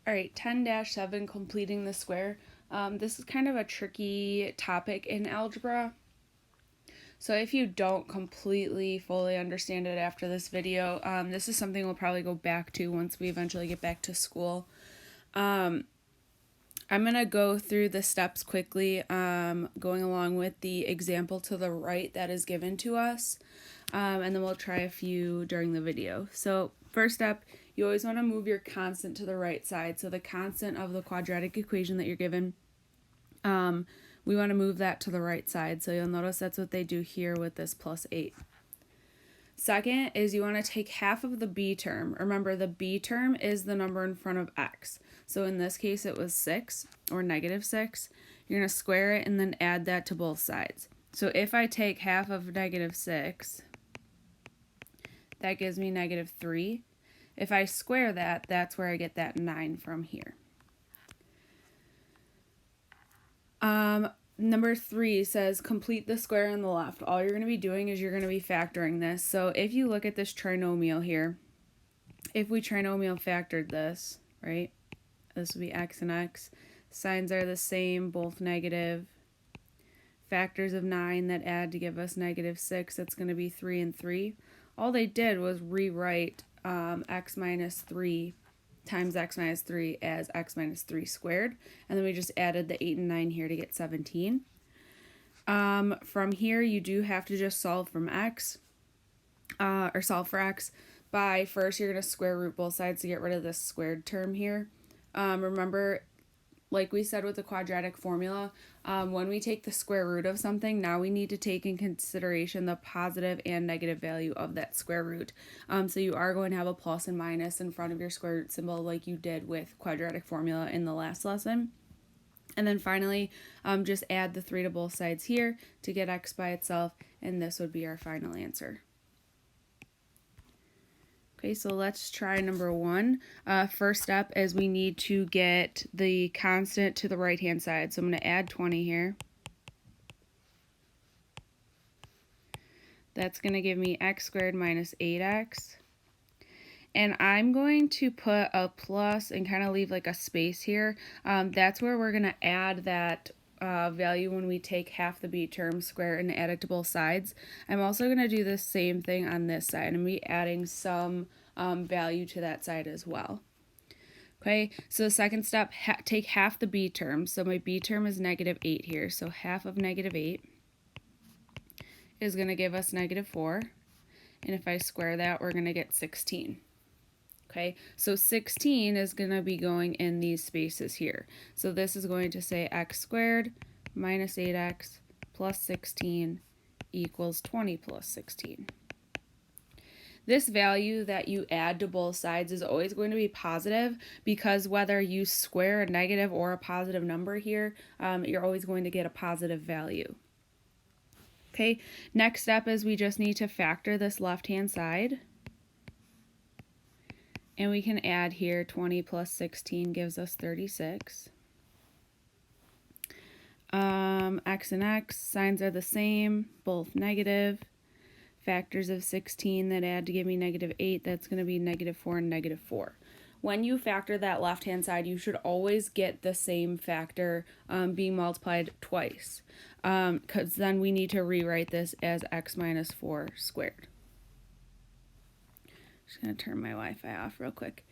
All right, 10-7, completing the square. This is kind of a tricky topic in algebra. So if you don't completely fully understand it after this video, this is something we'll probably go back to once we eventually get back to school. I'm going to go through the steps quickly, going along with the example to the right that is given to us, and then we'll try a few during the video. So first step, you always want to move your constant to the right side. So the constant of the quadratic equation that you're given, we want to move that to the right side. So you'll notice that's what they do here with this plus 8. Second is you want to take half of the b term. Remember, the b term is the number in front of x. So in this case, it was 6 or negative 6. You're going to square it and then add that to both sides. So if I take half of negative 6, that gives me negative 3. If I square that, that's where I get that 9 from here. Number 3 says complete the square on the left. All you're going to be doing is you're going to be factoring this. So if you look at this trinomial here, if we trinomial factored this, right, this would be x and x. Signs are the same, both negative. Factors of 9 that add to give us negative 6, that's going to be 3 and 3. All they did was rewrite x minus 3 times x minus 3 as x minus 3 squared, and then we just added the 8 and 9 here to get 17. From here, you do have to just solve from x, or solve for x by first you're going to square root both sides to get rid of this squared term here. Remember, like we said with the quadratic formula, when we take the square root of something, now we need to take in consideration the positive and negative value of that square root. So you are going to have a plus and minus in front of your square root symbol like you did with quadratic formula in the last lesson. And then finally, just add the 3 to both sides here to get x by itself, and this would be our final answer. Okay, so let's try number 1. First step is we need to get the constant to the right-hand side. So I'm going to add 20 here. That's going to give me x squared minus 8x. And I'm going to put a plus and kind of leave like a space here. That's where we're going to add that value when we take half the b term, square, and add it to both sides. I'm also going to do the same thing on this side and be adding some value to that side as well. Okay, so the second step, take half the b term. So my b term is negative 8 here. So half of negative 8 is going to give us negative 4. And if I square that, we're going to get 16. Okay, so 16 is going to be going in these spaces here. So this is going to say x squared minus 8x plus 16 equals 20 plus 16. This value that you add to both sides is always going to be positive, because whether you square a negative or a positive number here, you're always going to get a positive value. Okay, next step is we just need to factor this left-hand side. And we can add here 20 plus 16 gives us 36. X and x, signs are the same, both negative. Factors of 16 that add to give me negative 8, that's going to be negative 4 and negative 4. When you factor that left-hand side, you should always get the same factor being multiplied twice, because then we need to rewrite this as x minus 4 squared. Just going to turn my Wi-Fi off real quick.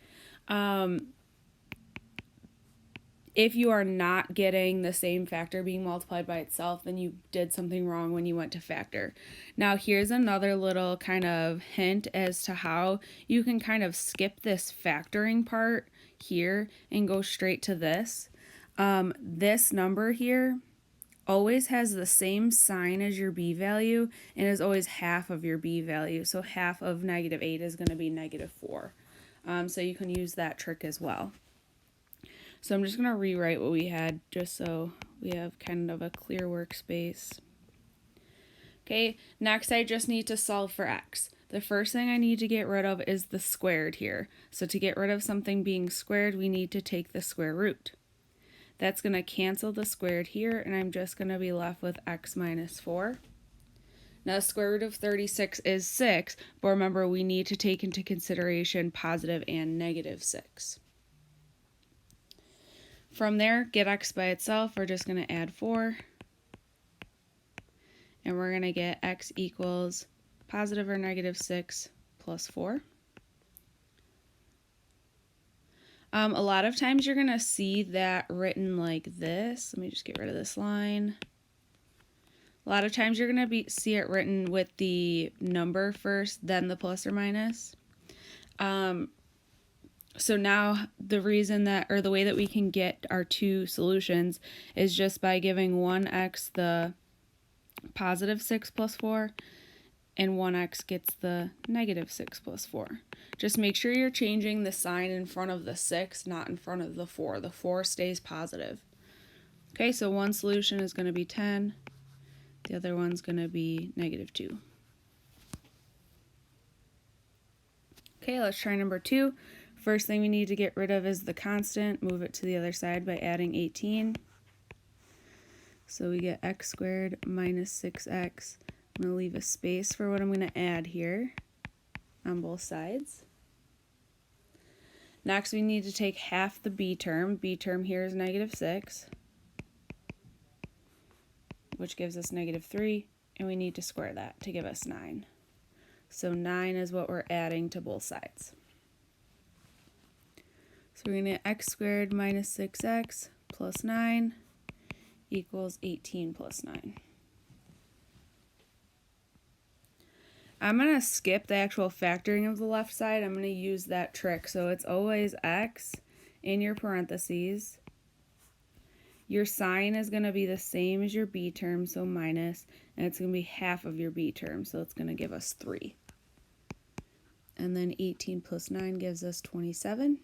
If you are not getting the same factor being multiplied by itself, then you did something wrong when you went to factor. Now here's another little kind of hint as to how you can kind of skip this factoring part here and go straight to this. This number here always has the same sign as your b value and is always half of your b value. So half of negative 8 is going to be negative 4. So you can use that trick as well. So I'm just going to rewrite what we had just so we have kind of a clear workspace. Okay, next I just need to solve for x. The first thing I need to get rid of is the squared here. So to get rid of something being squared, we need to take the square root. That's going to cancel the squared here, and I'm just going to be left with x minus 4. Now the square root of 36 is 6, but remember we need to take into consideration positive and negative 6. From there, get x by itself. We're just going to add 4. And we're going to get x equals positive or negative 6 plus 4. A lot of times you're going to see that written like this. Let me just get rid of this line. A lot of times you're going to see it written with the number first, then the plus or minus. So now the reason that, or the way that we can get our two solutions is just by giving 1x the positive 6 plus 4, and 1x gets the negative 6 plus 4. Just make sure you're changing the sign in front of the 6, not in front of the 4. The 4 stays positive. Okay, so one solution is going to be 10. The other one's going to be negative 2. Okay, let's try number 2. First thing we need to get rid of is the constant. Move it to the other side by adding 18. So we get x squared minus 6x. I'm going to leave a space for what I'm going to add here on both sides. Next, we need to take half the b term. B term here is negative 6, which gives us negative 3, and we need to square that to give us 9. So 9 is what we're adding to both sides. So we're going to get x squared minus 6x plus 9 equals 18 plus 9. I'm going to skip the actual factoring of the left side. I'm going to use that trick. So it's always x in your parentheses. Your sign is going to be the same as your b term, so minus, and it's going to be half of your b term, so it's going to give us 3. And then 18 plus 9 gives us 27.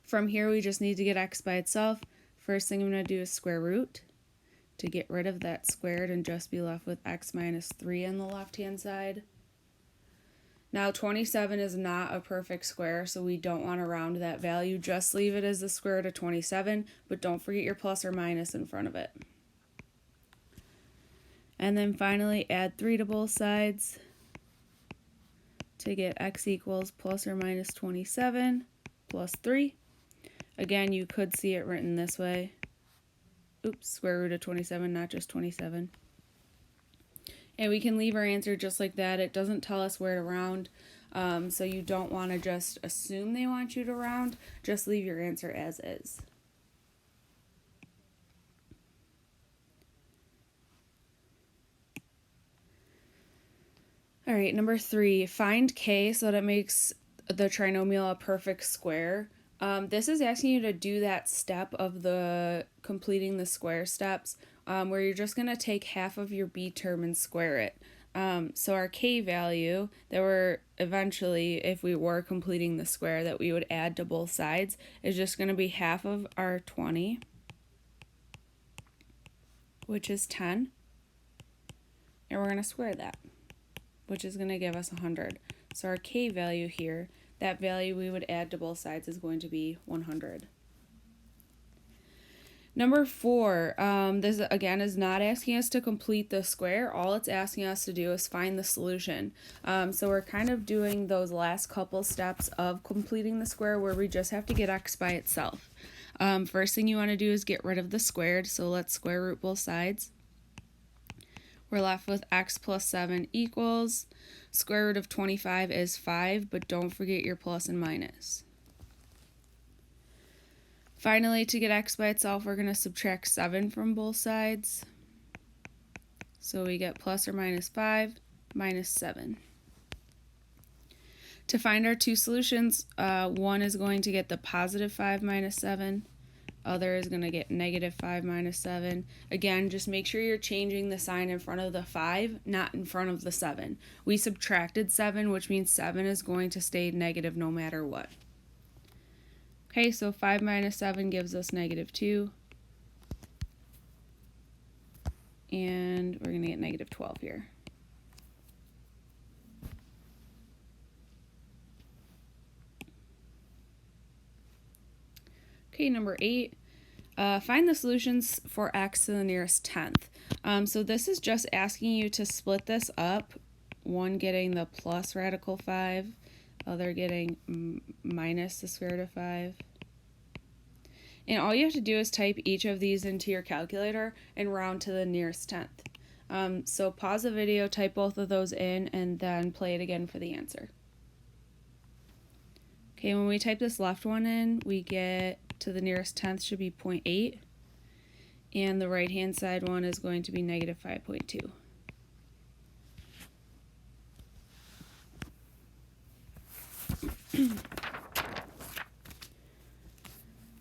From here, we just need to get x by itself. First thing I'm going to do is square root to get rid of that squared and just be left with x minus 3 on the left-hand side. Now 27 is not a perfect square, so we don't want to round that value. Just leave it as the square root of 27, but don't forget your plus or minus in front of it. And then finally add 3 to both sides to get x equals plus or minus 27 plus 3. Again, you could see it written this way. Oops, square root of 27, not just 27. And we can leave our answer just like that. It doesn't tell us where to round, so you don't want to just assume they want you to round. Just leave your answer as is. All right, number 3, find k so that it makes the trinomial a perfect square. This is asking you to do that step of the completing the square steps, where you're just going to take half of your b term and square it. So our k value that we're eventually, if we were completing the square that we would add to both sides, is just going to be half of our 20, which is 10, and we're going to square that, which is going to give us 100. So our k value here, that value we would add to both sides, is going to be 100. Number 4, this again is not asking us to complete the square. All it's asking us to do is find the solution. So we're kind of doing those last couple steps of completing the square where we just have to get x by itself. First thing you want to do is get rid of the squared, so let's square root both sides. We're left with x plus 7 equals, square root of 25 is 5, but don't forget your plus and minus. Finally, to get x by itself, we're going to subtract 7 from both sides. So we get plus or minus 5 minus 7. To find our two solutions, one is going to get the positive 5 minus 7. Other is going to get negative 5 minus 7. Again, just make sure you're changing the sign in front of the 5, not in front of the 7. We subtracted 7, which means 7 is going to stay negative no matter what. Okay, so 5 minus 7 gives us negative 2. And we're going to get negative 12 here. Okay, number 8. Find the solutions for x to the nearest tenth. So this is just asking you to split this up, one getting the plus radical 5, other getting minus the square root of 5. And all you have to do is type each of these into your calculator and round to the nearest tenth. So pause the video, type both of those in, and then play it again for the answer. Okay, when we type this left one in, we get to the nearest tenth should be 0.8, and the right hand side one is going to be negative 5.2.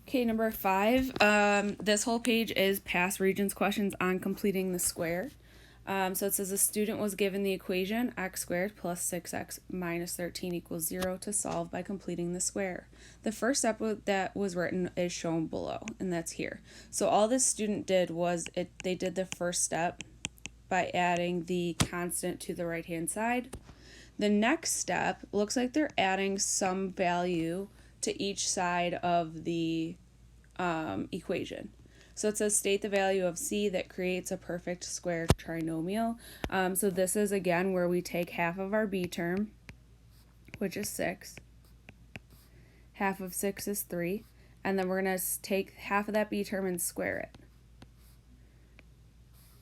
Okay, number 5, this whole page is past Regents questions on completing the square. So it says a student was given the equation x squared plus 6x minus 13 equals 0 to solve by completing the square. The first step that was written is shown below, and that's here. So all this student did was they did the first step by adding the constant to the right hand side. The next step looks like they're adding some value to each side of the equation. So it says state the value of c that creates a perfect square trinomial. So this is again where we take half of our b term, which is 6. Half of 6 is 3. And then we're going to take half of that b term and square it.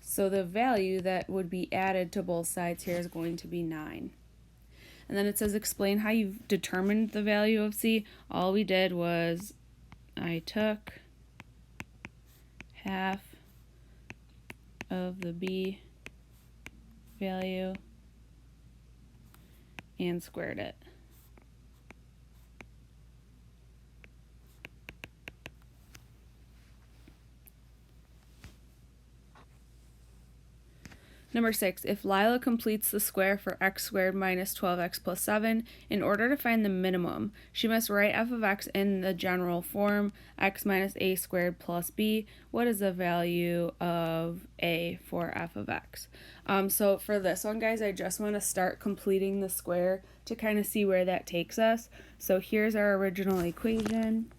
So the value that would be added to both sides here is going to be 9. And then it says explain how you've determined the value of c. All we did was I took half of the b value and squared it. Number 6, if Lila completes the square for x squared minus 12x plus 7, in order to find the minimum, she must write f of x in the general form, x minus a squared plus b. What is the value of a for f of x? So for this one, guys, I just want to start completing the square to kind of see where that takes us. So here's our original equation.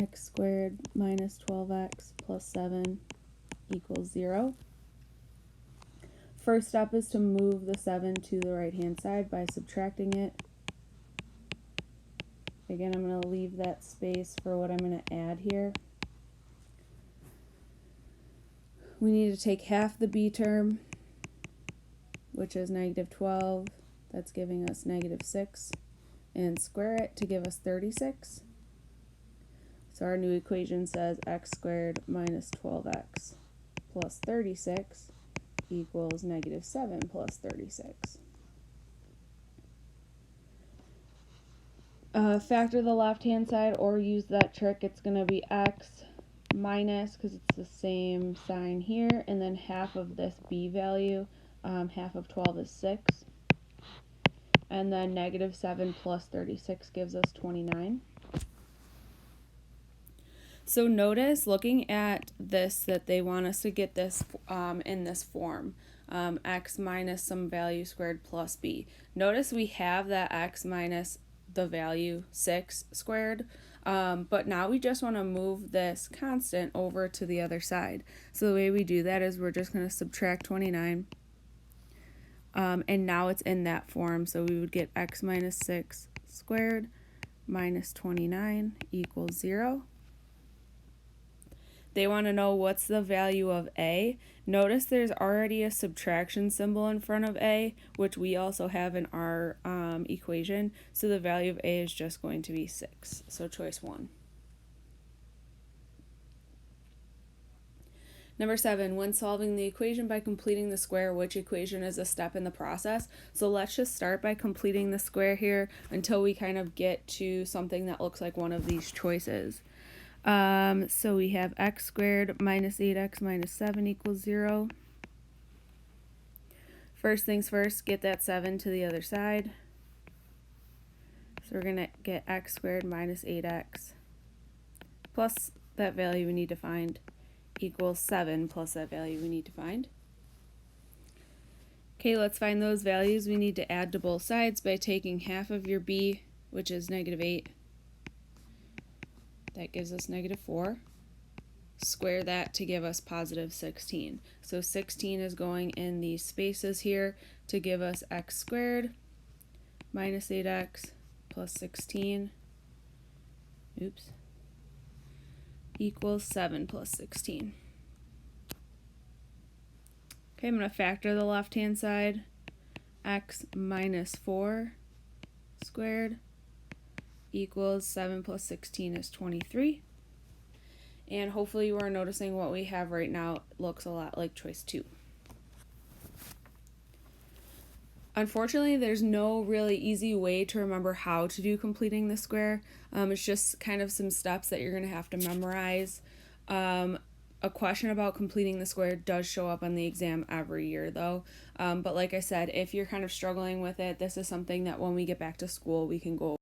X squared minus 12x plus 7 equals 0. First step is to move the 7 to the right hand side by subtracting it. Again, I'm going to leave that space for what I'm going to add here. We need to take half the b term, which is negative 12. That's giving us negative 6. And square it to give us 36. So our new equation says x squared minus 12x plus 36 equals negative 7 plus 36. Factor the left-hand side or use that trick. It's going to be x minus, because it's the same sign here, and then half of this b value. Half of 12 is 6. And then negative 7 plus 36 gives us 29. So notice, looking at this, that they want us to get this in this form, x minus some value squared plus b. Notice we have that x minus the value 6 squared, but now we just want to move this constant over to the other side. So the way we do that is we're just going to subtract 29, and now it's in that form, so we would get x minus 6 squared minus 29 equals 0. They want to know what's the value of a. Notice there's already a subtraction symbol in front of a, which we also have in our equation. So the value of a is just going to be 6. So choice 1. Number 7, when solving the equation by completing the square, which equation is a step in the process? So let's just start by completing the square here until we kind of get to something that looks like one of these choices. So we have x squared minus 8x minus 7 equals 0. First things first, get that 7 to the other side. So we're going to get x squared minus 8x plus that value we need to find equals 7 plus that value we need to find. Okay, let's find those values. We need to add to both sides by taking half of your b, which is negative 8. That gives us negative 4. Square that to give us positive 16. So 16 is going in these spaces here to give us x squared minus 8x plus 16. Oops. equals 7 plus 16. Okay, I'm going to factor the left-hand side. X minus 4 squared equals 7 plus 16 is 23. And hopefully you are noticing what we have right now looks a lot like choice 2. Unfortunately, there's no really easy way to remember how to do completing the square. It's just kind of some steps that you're going to have to memorize. A question about completing the square does show up on the exam every year though. But like I said, if you're kind of struggling with it, this is something that when we get back to school we can go